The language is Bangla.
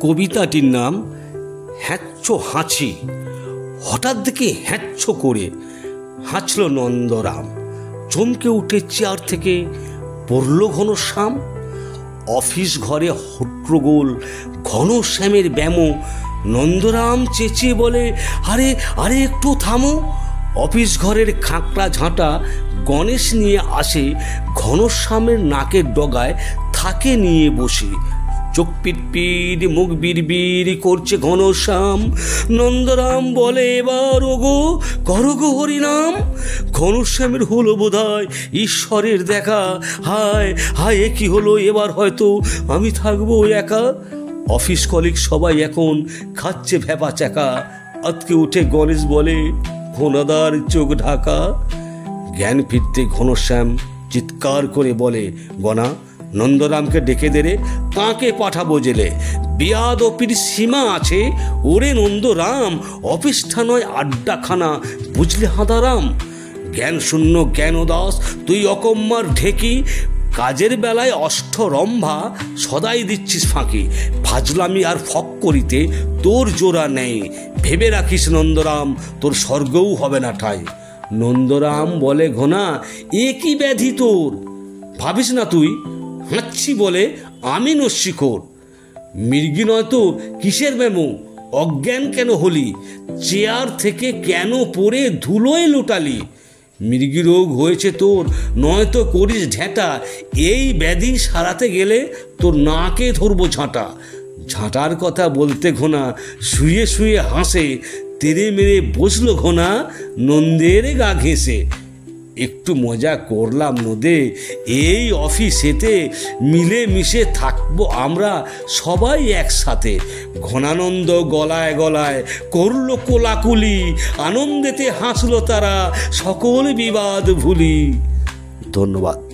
কবিতাটির নাম হ্যাঁচ্ছো হাঁচি। হঠাৎ দেখে হ্যাঁচ্ছো করে হাঁচল নন্দরাম। চমকে উঠে চেয়ার থেকে পড়ল ঘনশ্যাম। অফিস ঘরে হট্টগোল, ঘনশ্যামের ব্যামো। নন্দরাম চেঁচিয়ে বলে, আরে আরে একটু থামো। অফিস ঘরের খাঁকড়া ঝাঁটা গণেশ নিয়ে আসে, ঘনশ্যামের নাকের ডগায় থাকে নিয়ে বসে। চোখ পিটপিট, মুখ বিড়বিড় করছে ঘনশ্যাম। নন্দরাম বলে, এবার ওগো করো গো হরিনাম। ঘনশ্যামের হলো বোধহয় ঈশ্বরের দেখা। হায় হায়, এ কি হলো, এবার হয়তো আমি থাকবো একা। অফিস কলিগ সবাই এখন খাচ্ছে ভ্যাপা চাকা। আজকে উঠে গণেশ বলে, ঘনাদার চোখ ঢাকা। জ্ঞান ফিরতে ঘনশ্যাম চিৎকার করে বলে, গনা, নন্দরামকে ডেকে দে রে, তাঁকে পাঠাবো জেলে। বেয়াদপির সীমা আছে ওরে নন্দরাম, অফিসটা নয় আড্ডাখানা, বুঝলে হাঁদারাম। জ্ঞান শূন্য জ্ঞানদাস তুই অকম্মার ঢেকি, কাজের বেলায় অষ্টরম্ভা সদাই দিচ্ছিস ফাঁকি। ফাজলামি আর ফক করিতে তোর জোড়া নেই, ভেবে রাখিস নন্দরাম তোর স্বর্গও হবে না ঠাই। নন্দরাম বলে, ঘনা, এ কি ব্যাধি তোর, ভাবিস না তুই হাঁচছি বলে আমি নস্যিখোর। মৃগী নয়তো কিসের মেমো, অজ্ঞান কেন হলি, চেয়ার থেকে কেন পড়ে ধুলোয় লুটালি। মৃগী রোগ হয়েছে তোর, নয়তো করিস ঝ্যাঁটা, এই ব্যাধি সারাতে গেলে তোর নাকে ধরবো ঝাঁটা। ঝাঁটার কথা বলতে ঘনা শুয়ে শুয়ে হাসে, তেরে মেরে বসলো ঘনা নন্দের গা ঘেঁষে। একটু মজা করলাম নদে, এই অফিসেতে মিলে মিশে থাকবো আমরা সবাই একসাথে। ঘনানন্দ গলায় গলায় করলো কোলাকুলি, আনন্দেতে হাসলো তারা সকল বিবাদ ভুলি। ধন্যবাদ।